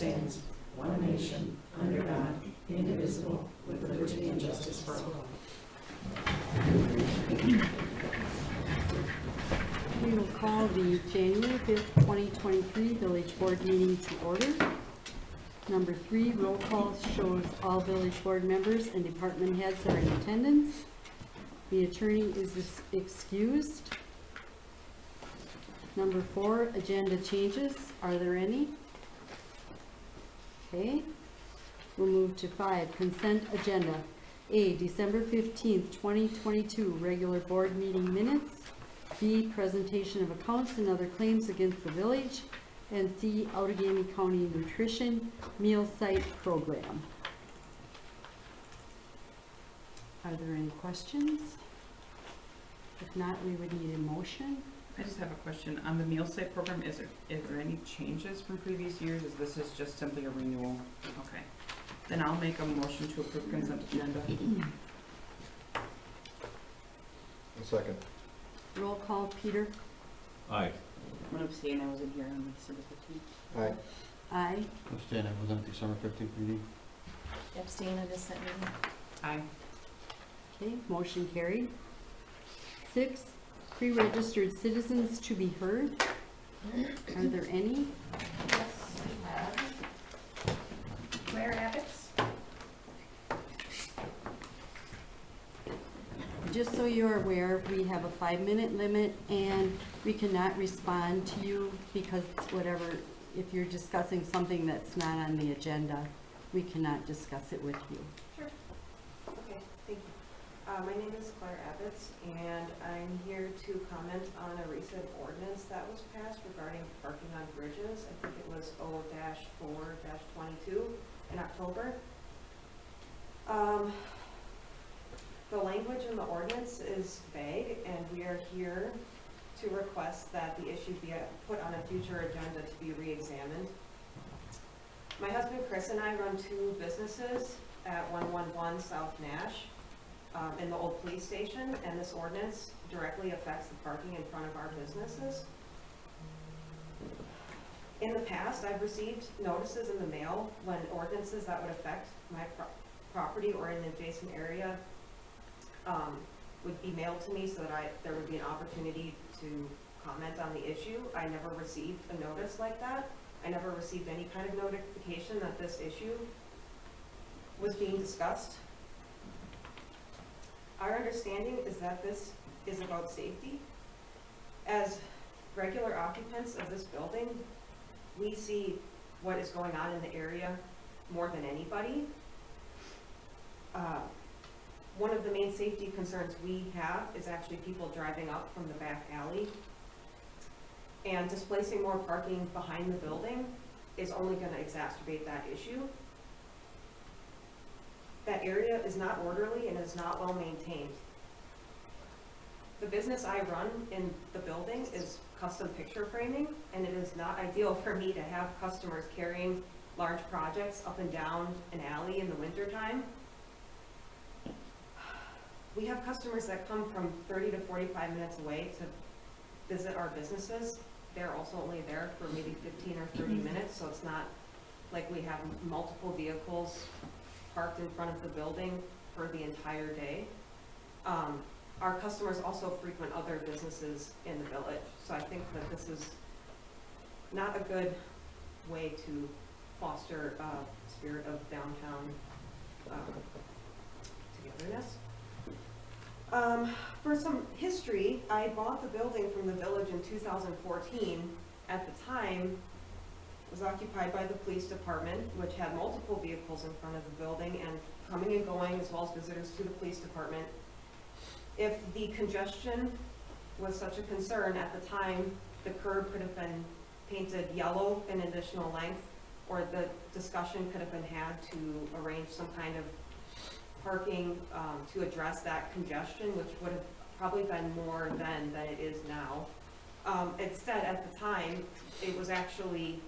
stands, one nation, under God, indivisible, with liberty and justice for all. We will call the January 5th, 2023 Village Board meeting to order. Number 3, roll call shows all village board members and department heads are in attendance. The attorney is excused. Number 4, agenda changes. Are there any? Okay. We'll move to 5, consent agenda. A, December 15th, 2022 regular board meeting minutes. B, presentation of accounts and other claims against the village. And C, Outagamie County Nutrition Meal Site Program. Are there any questions? If not, we would need a motion. I just have a question. On the meal site program, is there any changes from previous years? This is just simply a renewal? Okay. Then I'll make a motion to approve consent agenda. A second. Roll call, Peter. Aye. I'm going to abstain. I wasn't here on December 15th. Aye. Aye. Abstain, I was at December 15th meeting. Abstain of this meeting. Aye. Okay, motion carried. 6, pre-registered citizens to be heard. Are there any? Yes, we have. Claire Abbott's. Just so you're aware, we have a 5-minute limit and we cannot respond to you because whatever, if you're discussing something that's not on the agenda, we cannot discuss it with you. Sure. Okay, thank you. My name is Claire Abbott's, and I'm here to comment on a recent ordinance that was passed regarding parking on bridges. I think it was O-4-22 in October. The language in the ordinance is vague, and we are here to request that the issue be put on a future agenda to be re-examined. My husband Chris and I run 2 businesses at 111 South Nash in the old police station, and this ordinance directly affects the parking in front of our businesses. In the past, I've received notices in the mail when ordinances that would affect my property or in the adjacent area would be mailed to me so that there would be an opportunity to comment on the issue. I never received a notice like that. I never received any kind of notification that this issue was being discussed. Our understanding is that this is about safety. As regular occupants of this building, we see what is going on in the area more than anybody. One of the main safety concerns we have is actually people driving up from the back alley, and displacing more parking behind the building is only going to exacerbate that issue. That area is not orderly and is not well maintained. The business I run in the building is custom picture framing, and it is not ideal for me to have customers carrying large projects up and down an alley in the wintertime. We have customers that come from 30 to 45 minutes away to visit our businesses. They're also only there for maybe 15 or 30 minutes, so it's not like we have multiple vehicles parked in front of the building for the entire day. Our customers also frequent other businesses in the village, so I think that this is not a good way to foster a spirit of downtown togetherness. For some history, I bought the building from the village in 2014. At the time, it was occupied by the police department, which had multiple vehicles in front of the building and coming and going, as well as visitors to the police department. If the congestion was such a concern at the time, the curb could have been painted yellow an additional length, or the discussion could have been had to arrange some kind of parking to address that congestion, which would have probably been more then than it is now. Instead, at the time, it was actually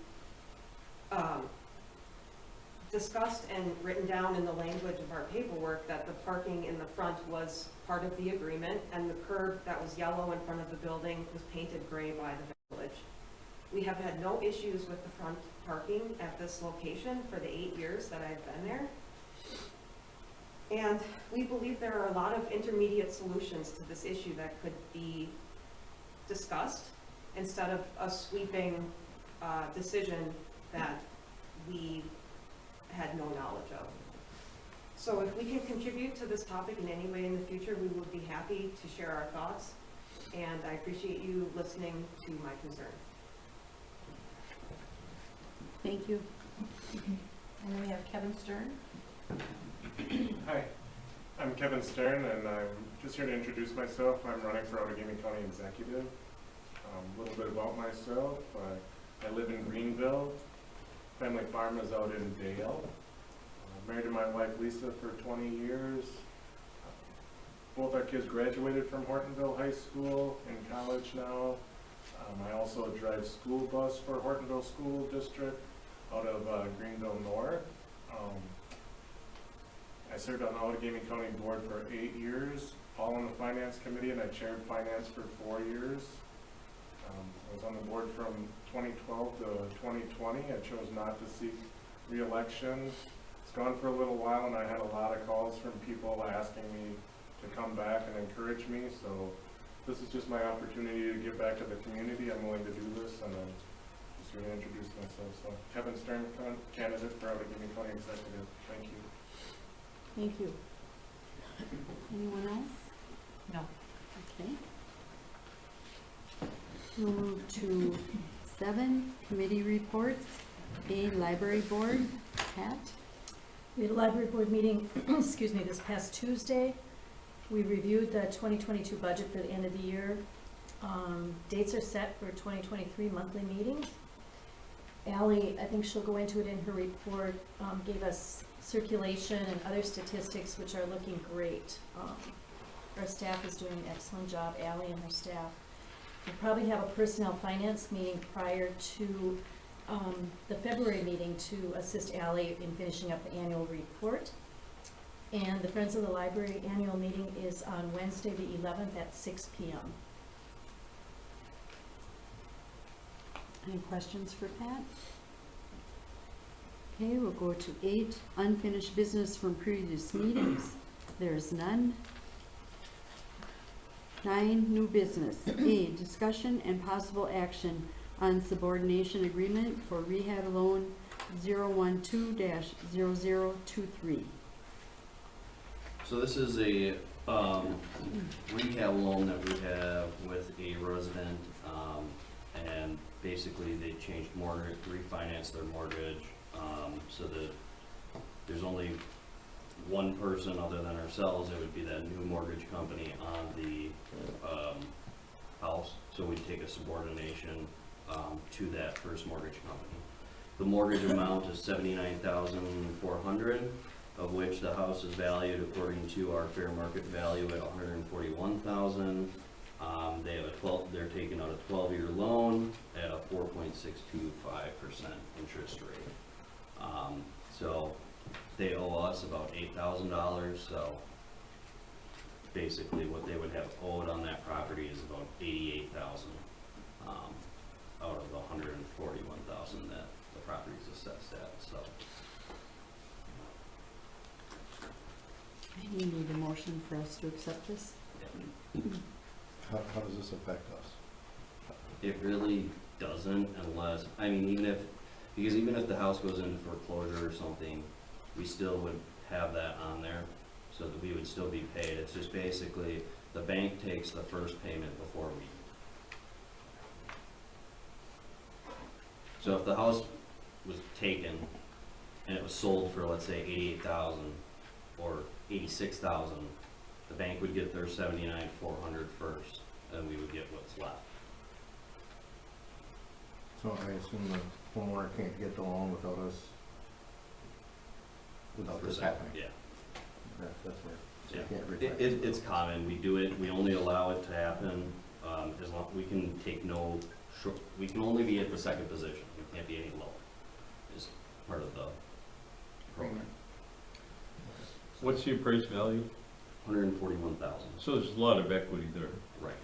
discussed and written down in the language of our paperwork that the parking in the front was part of the agreement, and the curb that was yellow in front of the building was painted gray by the village. We have had no issues with the front parking at this location for the 8 years that I've been there. And we believe there are a lot of intermediate solutions to this issue that could be discussed instead of a sweeping decision that we had no knowledge of. So if we can contribute to this topic in any way in the future, we would be happy to share our thoughts. And I appreciate you listening to my concern. Thank you. And then we have Kevin Stern. Hi, I'm Kevin Stern, and I'm just here to introduce myself. I'm running for Outagamie County Executive. A little bit about myself. I live in Greenville. Family farm is out in Dale. Married to my wife Lisa for 20 years. Both our kids graduated from Hortonville High School, in college now. I also drive school bus for Hortonville School District out of Greenville North. I served on the Outagamie County Board for 8 years, all on the Finance Committee, and I chaired Finance for 4 years. I was on the board from 2012 to 2020. I chose not to seek re-election. It's gone for a little while, and I had a lot of calls from people asking me to come back and encourage me, so this is just my opportunity to give back to the community. I'm willing to do this, and I'm just going to introduce myself. So, Kevin Stern, candidate for Outagamie County Executive. Thank you. Thank you. Anyone else? No. Okay. We'll move to 7, committee reports. A, library board. Pat? We had a library board meeting, excuse me, this past Tuesday. We reviewed the 2022 budget for the end of the year. Dates are set for 2023 monthly meetings. Ally, I think she'll go into it in her report, gave us circulation and other statistics which are looking great. Our staff is doing an excellent job, Ally and her staff. We'll probably have a personnel finance meeting prior to the February meeting to assist Ally in finishing up the annual report. And the Friends of the Library annual meeting is on Wednesday the 11th at 6 p.m. Any questions for Pat? Okay, we'll go to 8, unfinished business from previous meetings. There is none. 9, new business. A, discussion and possible action on subordination agreement for rehab loan 012-0023. So this is a rehab loan that we have with a resident, and basically they changed mortgage, refinanced their mortgage, so that there's only one person other than ourselves. It would be that new mortgage company on the house. So we take a subordination to that first mortgage company. The mortgage amount is $79,400, of which the house is valued according to our fair market value at $141,000. They're taking out a 12-year loan at a 4.625% interest rate. So they owe us about $8,000. So basically, what they would have owed on that property is about $88,000 out of the $141,000 that the property is assessed at. So. You need a motion for us to accept this? How does this affect us? It really doesn't, unless, I mean, even if the house goes into foreclosure or something, we still would have that on there, so that we would still be paid. It's just basically, the bank takes the first payment before we. So if the house was taken and it was sold for, let's say, $88,000 or $86,000, the bank would get their $79,400 first, and we would get what's left. So I assume the homeowner can't get the loan without us, without this happening? Yeah. That's where, so Yeah. you can't reflect. It's common. We do it. We only allow it to happen as long we can take no. We can only be at the second position. We can't be any lower. Is part of the program. What's the appraised value? $141,000. So there's a lot of equity there. Right.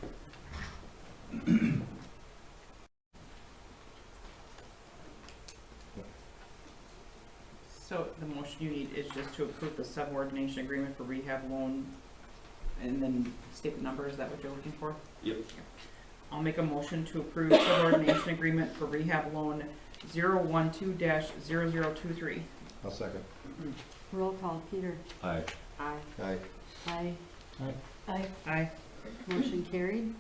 So the motion you need is just to approve the subordination agreement for rehab loan and then state the number, is that what you're looking for? Yep. I'll make a motion to approve subordination agreement for rehab loan 012-0023. I'll second. Roll call, Peter. Aye. Aye. Aye. Aye. Aye. Aye. Motion carried.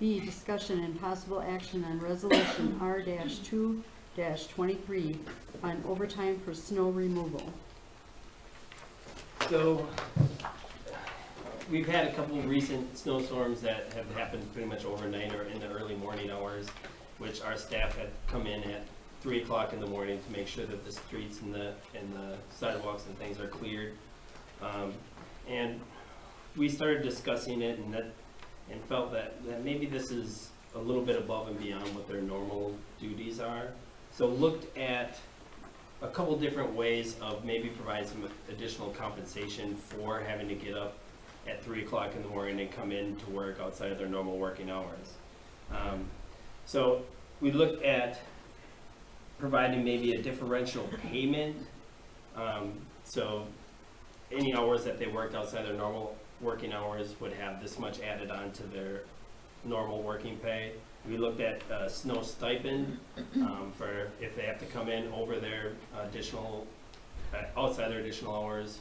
B, discussion and possible action on resolution R-2-23 on overtime for snow removal. So, we've had a couple of recent snowstorms that have happened pretty much overnight or in the early morning hours, which our staff had come in at 3 o'clock in the morning to make sure that the streets and the sidewalks and things are cleared. And we started discussing it and felt that maybe this is a little bit above and beyond what their normal duties are. So looked at a couple different ways of maybe providing some additional compensation for having to get up at 3 o'clock in the morning and come in to work outside of their normal working hours. So we looked at providing maybe a differential payment. So any hours that they worked outside their normal working hours would have this much added on to their normal working pay. We looked at snow stipend for if they have to come in over their additional, outside their additional hours,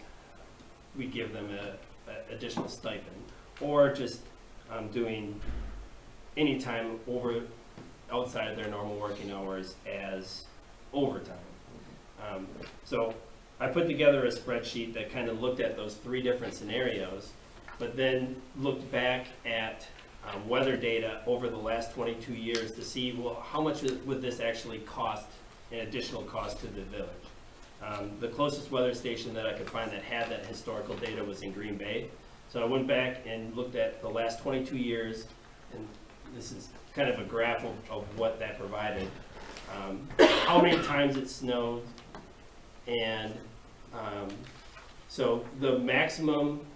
we give them a additional stipend. Or just doing any time over outside of their normal working hours as overtime. So I put together a spreadsheet that kind of looked at those 3 different scenarios, but then looked back at weather data over the last 22 years to see, well, how much would this actually cost, an additional cost to the village. The closest weather station that I could find that had that historical data was in Green Bay. So I went back and looked at the last 22 years, and this is kind of a graph of what that provided. How many times it snowed, and so the maximum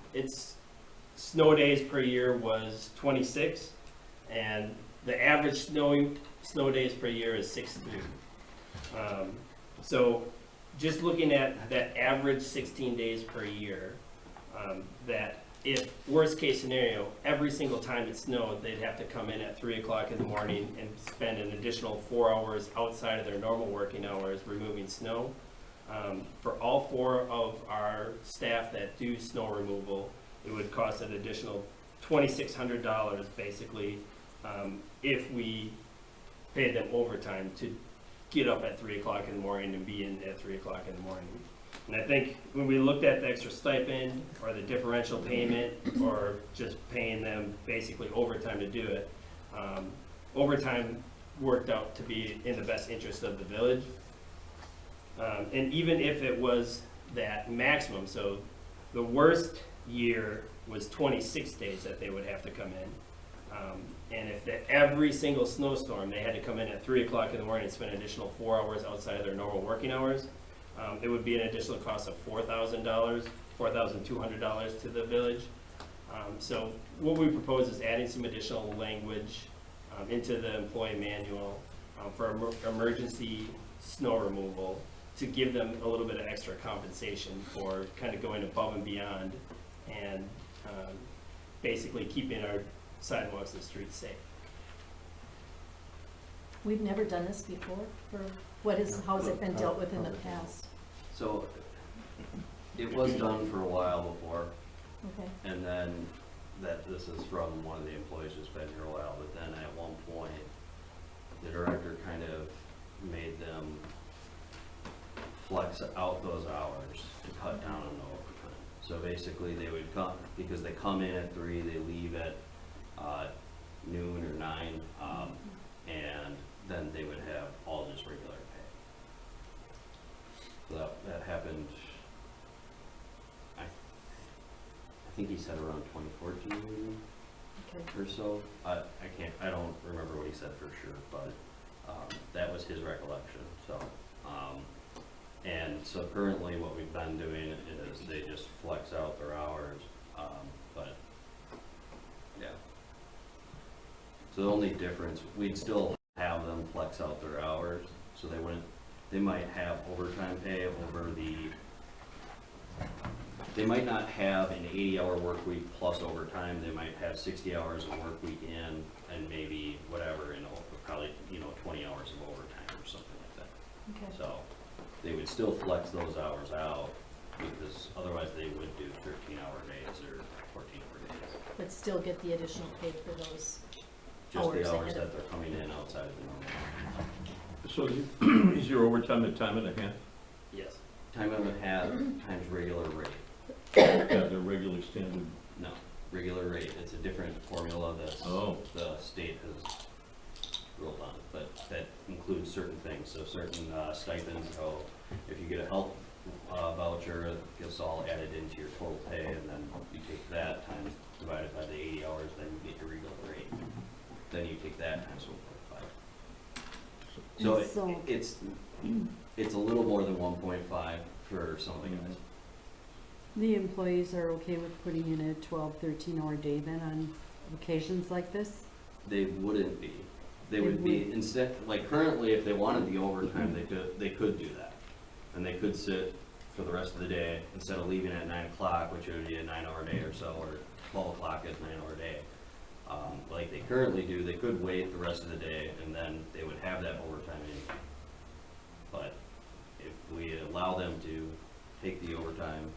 snow days per year was 26, and the average snow days per year is 63. So just looking at that average 16 days per year, that if worst case scenario, every single time it snowed, they'd have to come in at 3 o'clock in the morning and spend an additional 4 hours outside of their normal working hours removing snow. For all 4 of our staff that do snow removal, it would cost an additional $2,600 basically if we paid them overtime to get up at 3 o'clock in the morning and be in at 3 o'clock in the morning. And I think when we looked at the extra stipend or the differential payment or just paying them basically overtime to do it, overtime worked out to be in the best interest of the village. And even if it was that maximum, so the worst year was 26 days that they would have to come in. And if every single snowstorm, they had to come in at 3 o'clock in the morning and spend an additional 4 hours outside of their normal working hours, it would be an additional cost of $4,000, $4,200 to the village. So what we propose is adding some additional language into the employee manual for emergency snow removal to give them a little bit of extra compensation for kind of going above and beyond and basically keeping our sidewalks and streets safe. We've never done this before. How has it been dealt with in the past? So it was done for a while before, Okay. and then this is from one of the employees who's been here a while, but then at one point, the director kind of made them flex out those hours to cut down on the overtime. So basically they would come, because they come in at 3, they leave at noon or 9, and then they would have all just regular pay. So that happened, I think he said around 2014 maybe, Okay. or so. I don't remember what he said for sure, but that was his recollection. So, and so currently what we've been doing is they just flex out their hours, but yeah. So the only difference, we'd still have them flex out their hours, so they wouldn't they might have overtime pay over they might not have an 80-hour work week plus overtime. They might have 60 hours of work week in and maybe whatever, probably, 20 hours of overtime or something like that. Okay. So they would still flex those hours out because otherwise they would do 13-hour days or 14-hour days. But still get the additional pay for those Just hours the hours ahead of. that they're coming in outside of the normal. So is your overtime at time and a half? Yes. Time and a half times regular rate. Yeah, the regular standard. No, regular rate. It's a different formula that Oh. the state has ruled on, but that includes certain things. So certain stipends, if you get a health voucher, it gets all added into your total pay, and then you take that times divided by the 80 hours, then you get your regular rate. Then you take that times 1.5. So, So- it's a little more than 1.5 for some of the guys. The employees are okay with putting in a 12, 13-hour day then on occasions like this? They wouldn't be. They They would be, would. instead, like currently, if they wanted the overtime, they could do that. And they could sit for the rest of the day, instead of leaving at 9 o'clock, which would be a 9-hour day or so, or 12 o'clock is a 9-hour day. Like they currently do, they could wait the rest of the day, and then they would have that overtime in. But if we allow them to take the overtime,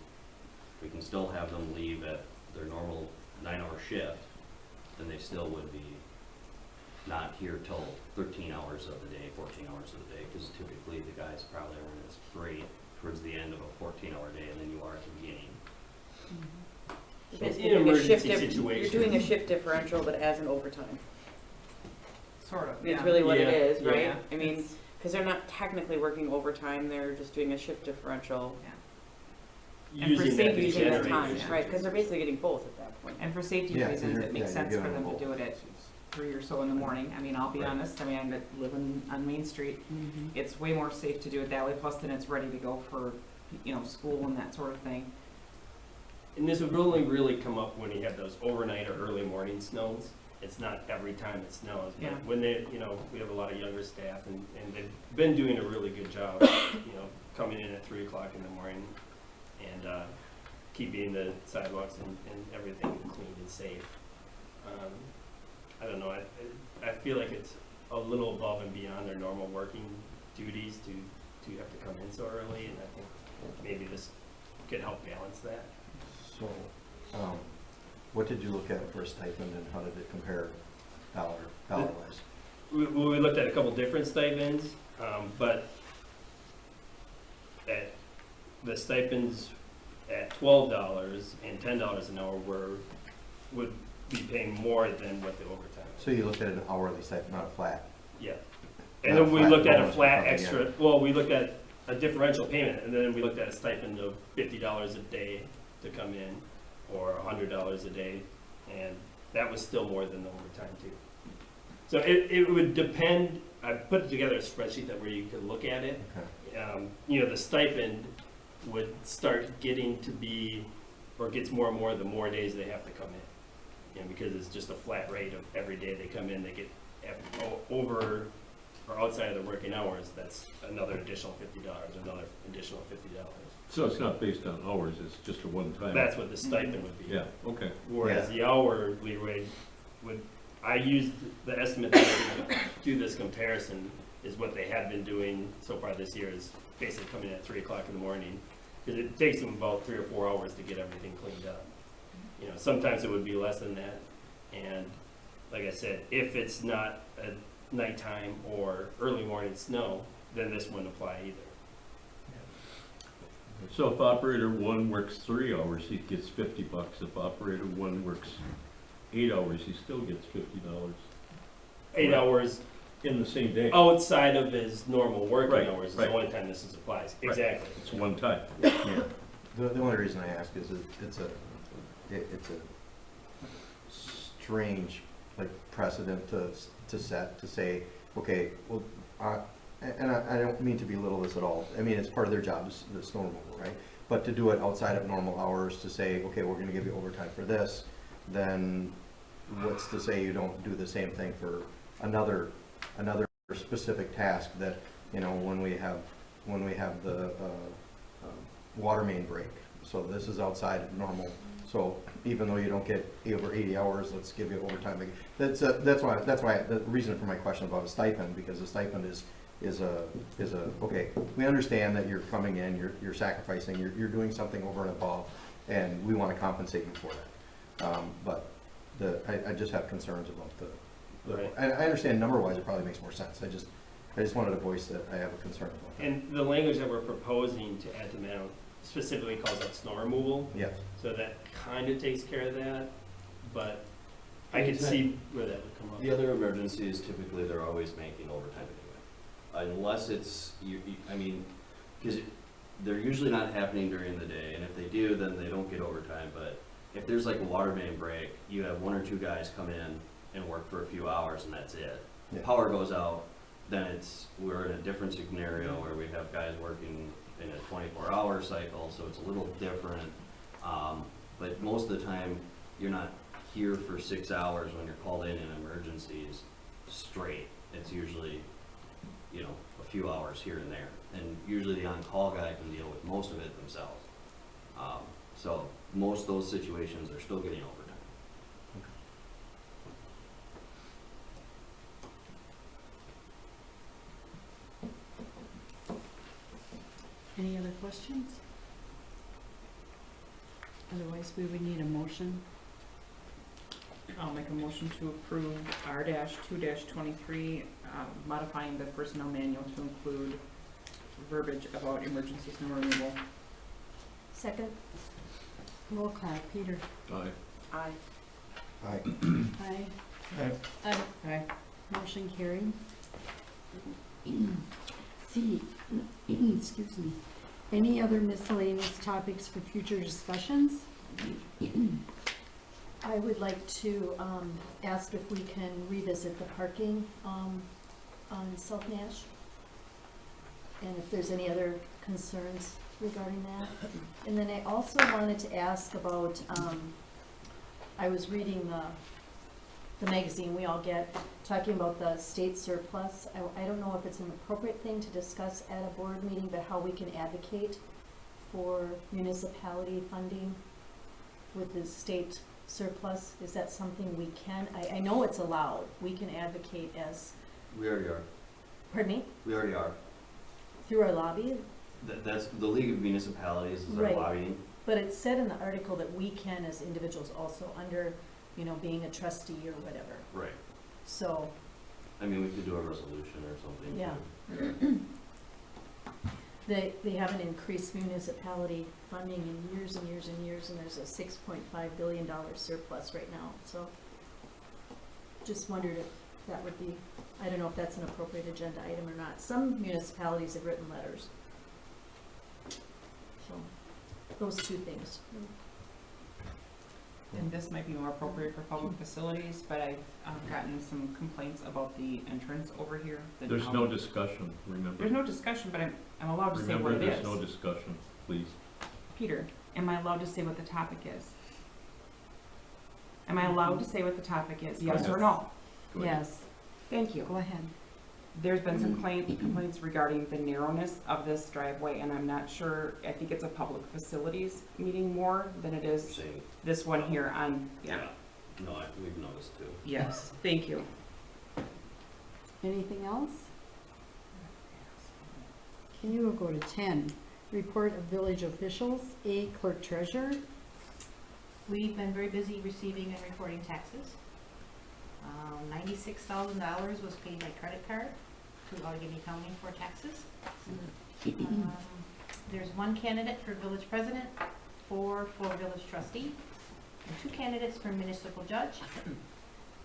we can still have them leave at their normal 9-hour shift, then they still would be not here till 13 hours of the day, 14 hours of the day, because typically the guys probably aren't as great towards the end of a 14-hour day than you are at the beginning. You're So basically in doing a emergency shift situation. You're doing a shift differential, but as an overtime. Sort of, It's really what it Yeah, is, right? yeah. I mean, because they're not technically working overtime, they're just doing a shift differential. And for Using that safety to reasons, the generate time, efficiency. right, because they're basically getting both at that point. And for safety Yeah, reasons, you're- it makes yeah, you're sense for giving them them to do it at 3 or so in the morning. I mean, I'll be Right. honest, I mean, I'm living on Main Street. It's way more safe to do it that way, plus then it's ready to go for, school and that sort of thing. And this would only really come up when you have those overnight or early morning snows. It's not every time it snows, but Yeah. when we have a lot of younger staff and they've been doing a really good job, coming in at 3 o'clock in the morning and keeping the sidewalks and everything clean and safe. I don't know, I feel like it's a little above and beyond their normal working duties to have to come in so early, and I think maybe this could help balance that. So, what did you look at for a stipend and how did it compare dollar wise? We looked at a couple different stipends, but the stipends at $12 and $10 an hour would be paying more than what the overtime is. So you looked at an hourly stipend, not a flat? Yeah. Not And a then we flat looked at a bonus flat for coming extra, well, we looked at a differential payment, and then we looked at a stipend of $50 a day to come in, or $100 a day, and that was still more than the overtime too. So it would depend, I put together a spreadsheet where you could look at it. Okay. The stipend would start getting to be, or gets more and more the more days they have to come in. Because it's just a flat rate of every day they come in, they get over or outside of their working hours, that's another additional $50, another additional $50. So it's not based on hours, it's just a one-time? That's what the stipend would be. Yeah, okay. Whereas the hourly rate I used the estimate that I'm gonna do this comparison is what they had been doing so far this year, is basically coming in at 3 o'clock in the morning. Because it takes them about 3 or 4 hours to get everything cleaned up. Sometimes it would be less than that. And like I said, if it's not a nighttime or early morning snow, then this wouldn't apply either. So if operator 1 works 3 hours, he gets $50. If operator 1 works 8 hours, he still gets $50. 8 hours In the same day? outside of his normal working Right, hours is right. the only time this applies. Right. Exactly. It's one time. The only reason I ask is it's a strange precedent to set, to say, okay, well, and I don't mean to belittle this at all. I mean, it's part of their job, the snow removal, right? But to do it outside of normal hours, to say, okay, we're gonna give you overtime for this, then what's to say you don't do the same thing for another specific task that, when we have when we have the water main break. So this is outside of normal. So even though you don't get over 80 hours, let's give you overtime. That's why the reason for my question about a stipend, because a stipend is okay, we understand that you're coming in, you're sacrificing, you're doing something over and above, and we want to compensate you for that. But I just have concerns about Right. I understand number-wise, it probably makes more sense. I just wanted to voice that I have a concern about that. And the language that we're proposing to add to manual specifically calls out snow removal, Yeah, so that kind of takes care of that, but I could see where that would come up. The other emergencies, typically, they're always making overtime anyway. Unless it's, I mean, because they're usually not happening during the day, and if they do, then they don't get overtime. But if there's like a water main break, you have 1 or 2 guys come in and work for a few hours, and that's it. Yeah. Power goes out, then we're in a different scenario where we have guys working in a 24-hour cycle, so it's a little different. But most of the time, you're not here for 6 hours when you're called in emergencies straight. It's usually, you know, a few hours here and there. And usually the on-call guy can deal with most of it themselves. So most of those situations, they're still getting overtime. Any other questions? Otherwise, we would need a motion. I'll make a motion to approve R-2-23, modifying the personnel manual to include verbiage about emergency snow removal. Second? Roll call, Peter. Aye. Aye. Aye. Aye. Aye. Motion carried. C, excuse me. Any other miscellaneous topics for future discussions? I would like to ask if we can revisit the parking on South Nash, and if there's any other concerns regarding that. And then I also wanted to ask about, I was reading the magazine we all get, talking about the state surplus. I don't know if it's an appropriate thing to discuss at a board meeting, but how we can advocate for municipality funding with the state surplus. Is that something we can, I know it's allowed, we can advocate as, We already are. pardon me, We already are. through our lobby? That's the League of Municipalities is our Right. lobbying. But it said in the article that we can as individuals also under, you know, being a trustee or whatever. Right. So, I mean, we could do a resolution or something. Yeah. they haven't increased municipality funding in years and years and years, and there's a $6.5 billion surplus right now, so just wondered if that would be, I don't know if that's an appropriate agenda item or not. Some municipalities have written letters. So, those two things. And this might be more appropriate for public facilities, but I've gotten some complaints about the entrance over here. There's no discussion, remember. There's no discussion, but I'm allowed to say Remember, what it there's is. no discussion, please. Peter, am I allowed to say what the topic is? Am I allowed to say what the topic is, yes or no? Go ahead. Yes, Thank you. go ahead. There's been some complaints regarding the narrowness of this driveway, and I'm not sure, I think it's a public facilities meeting more than it is Saying, this one here on, yeah. no, we've noticed too. Yes, thank you. Anything else? Can you go to 10, report of village officials, A, clerk treasurer. We've been very busy receiving and reporting taxes. $96,000 was paid by credit card to Allegheny County for taxes. There's 1 candidate for village president, 4 for village trustee, and 2 candidates for municipal judge.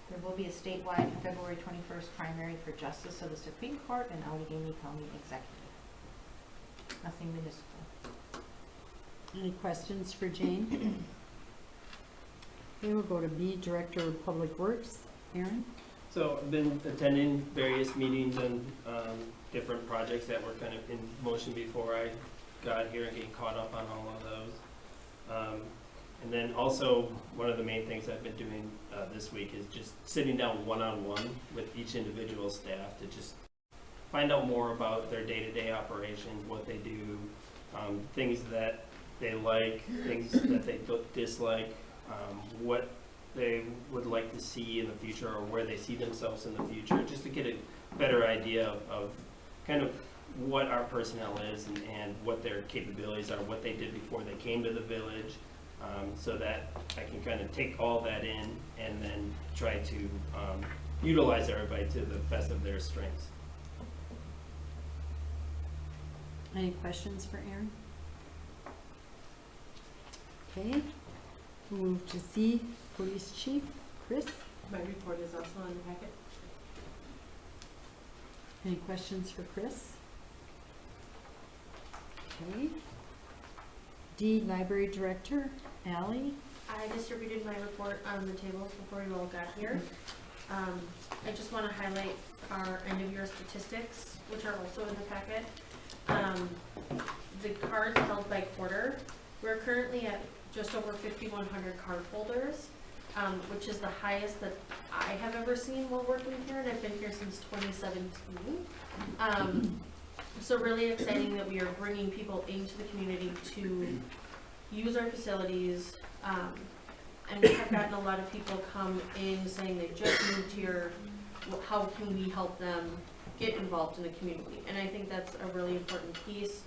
There will be a statewide February 21st primary for justice of the Supreme Court and Allegheny County executive. Nothing municipal. Any questions for Jane? Okay, we'll go to B, director of public works, Aaron. So I've been attending various meetings and different projects that were kind of in motion before I got here and getting caught up on all of those. And then also, one of the main things I've been doing this week is just sitting down one-on-one with each individual staff to just find out more about their day-to-day operations, what they do, things that they like, things that they dislike, what they would like to see in the future or where they see themselves in the future, just to get a better idea of kind of what our personnel is and what their capabilities are, what they did before they came to the village, so that I can kind of take all that in and then try to utilize everybody to the best of their strengths. Any questions for Aaron? Okay, we'll move to C, Police Chief, Chris. My report is also on the packet. Any questions for Chris? Okay. D, Library Director, Ally. I distributed my report on the tables before you all got here. I just want to highlight our end-of-year statistics, which are also in the packet. The cards held by quarter, we're currently at just over 5,100 card holders, which is the highest that I have ever seen while working here, and I've been here since 2017. So really exciting that we are bringing people into the community to use our facilities, and we have gotten a lot of people come in saying they just moved here, how can we help them get involved in the community? And I think that's a really important piece.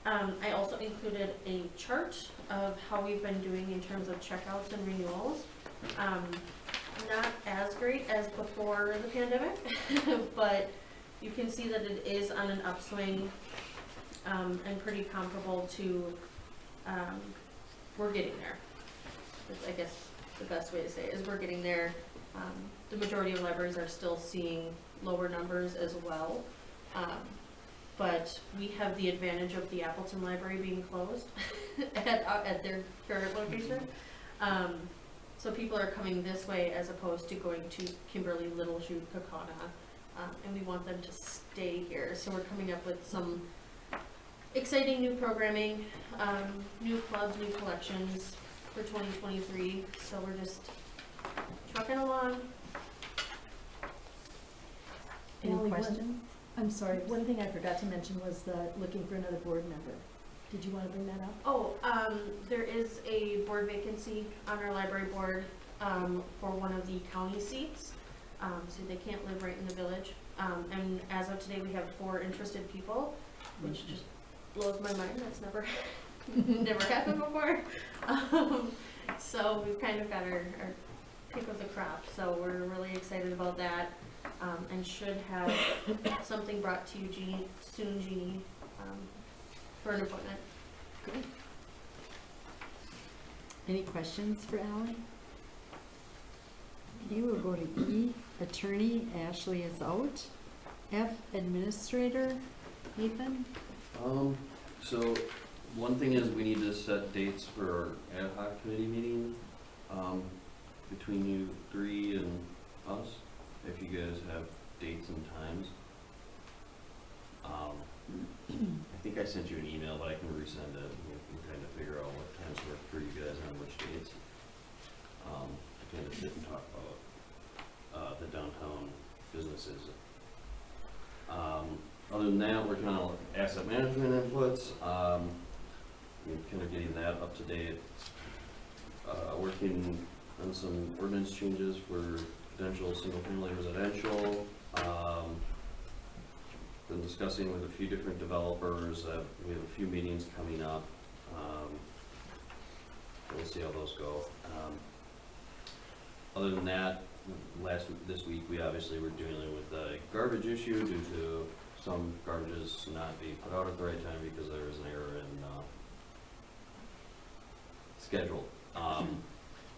I also included a chart of how we've been doing in terms of checkouts and renewals. Not as great as before the pandemic, but you can see that it is on an upswing, and pretty comparable to, we're getting there. That's, I guess, the best way to say it is we're getting there. The majority of libraries are still seeing lower numbers as well. But we have the advantage of the Appleton Library being closed at their current location. So people are coming this way as opposed to going to Kimberly, Little Chute, Kaukauna, and we want them to stay here. So we're coming up with some exciting new programming, new clubs, new collections for 2023. So we're just trucking along. Any Ally, questions? I'm sorry, one thing I forgot to mention was the looking for another board member. Did you want to bring that up? Oh, there is a board vacancy on our library board, for one of the county seats. So they can't live right in the village. And as of today, we have 4 interested people, which just blows my mind. That's never, never happened before. So we've kind of got our pick of the crop. So we're really excited about that. And should have something brought to you, Jeannie, soon, Jeannie, for an appointment. Good. Any questions for Ally? Okay, we'll go to E, Attorney, Ashley is out. F, Administrator, Ethan. So one thing is we need to set dates for our ad hoc committee meeting, between you 3 and us, if you guys have dates and times. I think I sent you an email, but I can resend it, and you can kind of figure out what times work for you guys on which dates. To kind of sit and talk about the downtown businesses. Other than that, working on asset management inputs, kind of getting that up to date. Working on some ordinance changes for potential single-family residential. Been discussing with a few different developers. We have a few meetings coming up. We'll see how those go. Other than that, this week we obviously were dealing with a garbage issue due to some garbages not being put out at the right time because there was an error in schedule.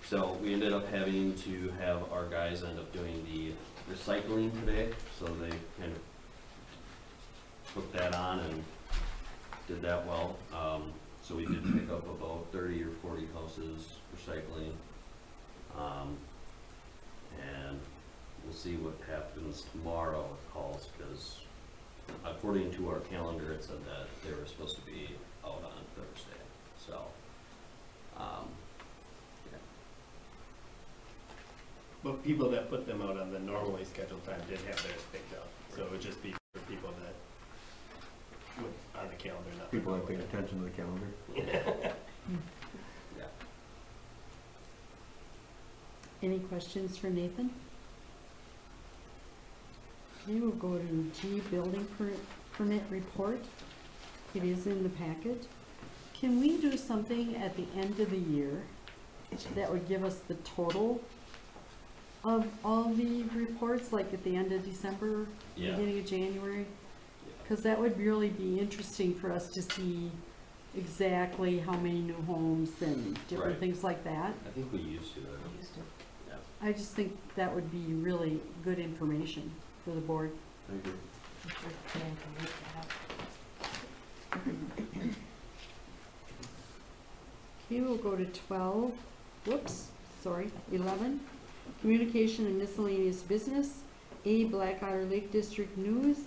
So we ended up having to have our guys end up doing the recycling today, so they kind of took that on and did that well. So we did pick up about 30 or 40 houses recycling, and we'll see what happens tomorrow with calls, because according to our calendar it said that they were supposed to be out on Thursday. So But people that put them out on the normally scheduled time did have theirs picked up, so it would just be for people People aren't paying attention to the calendar. Any questions for Nathan? Okay, we'll go to G, building permit report. It is in the packet. Can we do something at the end of the year that would give us the total of all the reports, like at the end of December, Yeah. beginning of January? Because that would really be interesting for us to see exactly how many new homes and different Right. things like that. I think we used to, I just think that would be really good information for the board. I agree. I'm sure Dan can make that up. Okay, we'll go to 11, communication and miscellaneous business. A, Black Otter Lake District News.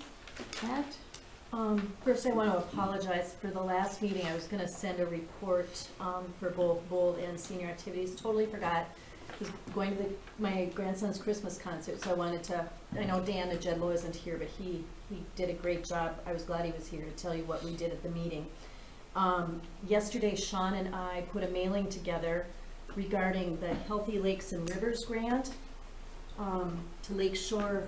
Pat? First, I want to apologize for the last meeting. I was going to send a report for both Bold and senior activities. Totally forgot. I was going to my grandson's Christmas concert, so I wanted to, I know Dan Agedlo isn't here, but he did a great job. I was glad he was here to tell you what we did at the meeting. Yesterday, Sean and I put a mailing together regarding the Healthy Lakes and Rivers grant to lakeshore,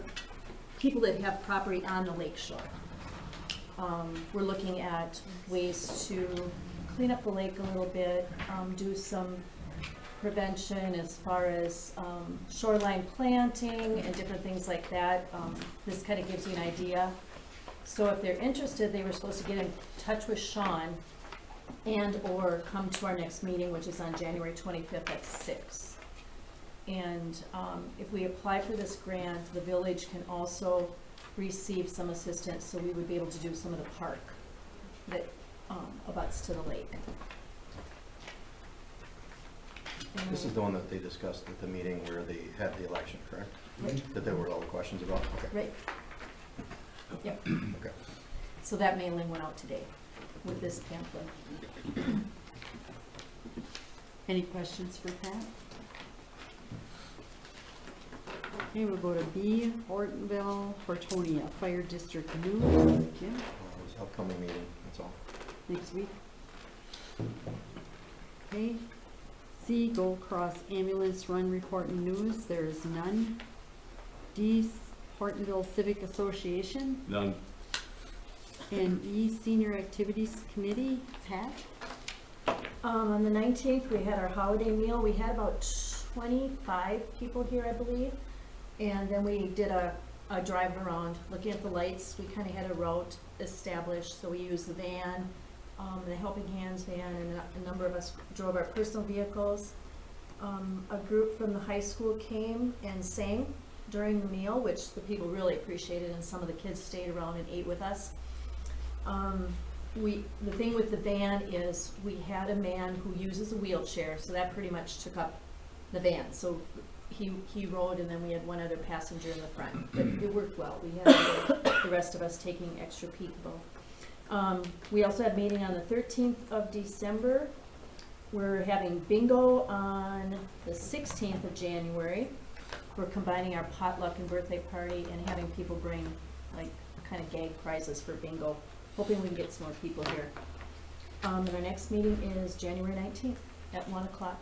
people that have property on the lakeshore. We're looking at ways to clean up the lake a little bit, do some prevention as far as shoreline planting and different things like that. This kind of gives you an idea. So if they're interested, they were supposed to get in touch with Sean and/or come to our next meeting, which is on January 25th at 6. And if we apply for this grant, the village can also receive some assistance, so we would be able to do some of the park that abuts to the lake. This is the one that they discussed at the meeting where they had the election, correct? Right. That there were all the questions about? Okay. Right. Yep. Okay. So that mailing went out today with this pamphlet. Any questions for Pat? Okay, we'll go to B, Hortonville, Hortonia, Fire District News. Yeah, This upcoming meeting, that's all. next week. Okay. C, Gold Cross Ambulance Run Report and News. There is none. D, Hortonville Civic Association. None. And E, Senior Activities Committee. Pat? On the 19th, we had our holiday meal. We had about 25 people here, I believe. And then we did a drive around, looking at the lights. We kind of had a route established, so we used the van, the Helping Hands van, and a number of us drove our personal vehicles. A group from the high school came and sang during the meal, which the people really appreciated, and some of the kids stayed around and ate with us. The thing with the van is we had a man who uses a wheelchair, so that pretty much took up the van. So he rode, and then we had one other passenger in the front, but it worked well. We had the rest of us taking extra peekaboo. We also had a meeting on the 13th of December. We're having bingo on the 16th of January. We're combining our potluck and birthday party and having people bring like kind of gag prizes for bingo, hoping we can get some more people here. And our next meeting is January 19th at 1 o'clock.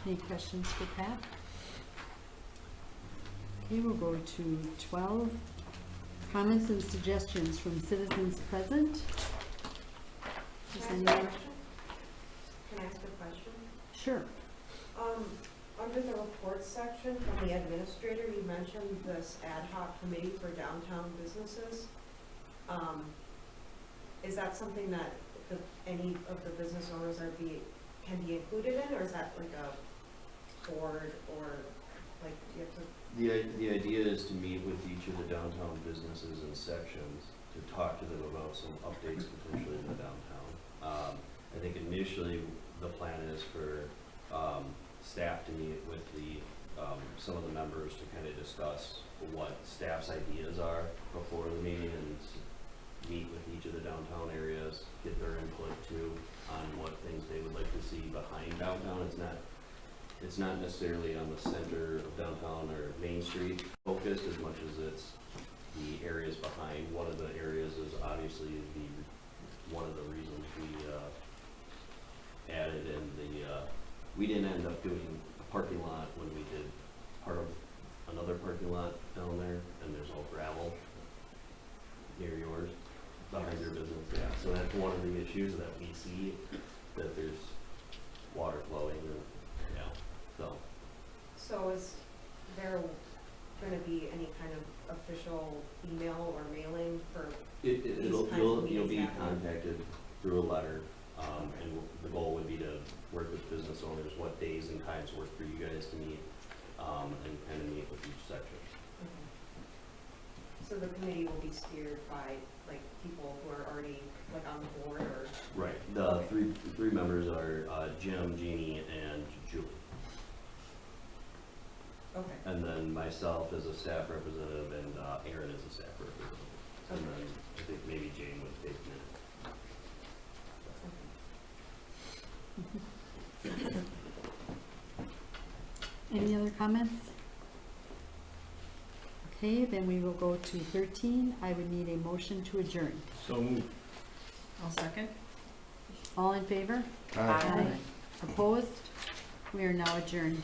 Any questions for Pat? Okay, we'll go to 12. Comments and suggestions from citizens present. Does Can I anyone? ask a question? Can I ask a question? Sure. Under the reports section from the administrator, you mentioned this ad hoc committee for downtown businesses. Is that something that any of the business owners can be included in, or is that like a board, or like do you have to? The idea is to meet with each of the downtown businesses and sections to talk to them about some updates potentially in the downtown. I think initially the plan is for staff to meet with some of the members to kind of discuss what staff's ideas are before the meeting, and meet with each of the downtown areas, get their input too on what things they would like to see behind downtown. It's not necessarily on the center of downtown or Main Street focused as much as it's the areas behind. One of the areas is obviously one of the reasons we, added in we didn't end up doing a parking lot when we did part of another parking lot down there, and there's all gravel near yours, behind your business, yeah. So that's one of the issues that we see, that there's water flowing, and, yeah, so. So is there gonna be any kind of official email or mailing for these kinds of You'll meetings be happening? contacted through a letter, and the goal would be to work with business owners, what days and times work for you guys to meet, and kind of meet with each section. So the committee will be steered by, like, people who are already, like, on the board, or? Right, the three members are, Jim, Jeannie, and Julie. Okay. And then myself as a staff representative, and, Aaron as a staff representative. And then I think maybe Jane would take minutes. Any other comments? Okay, then we will go to 13. I would need a motion to adjourn. So moved. I'll second. All in favor? Aye. Opposed? We are now adjourned.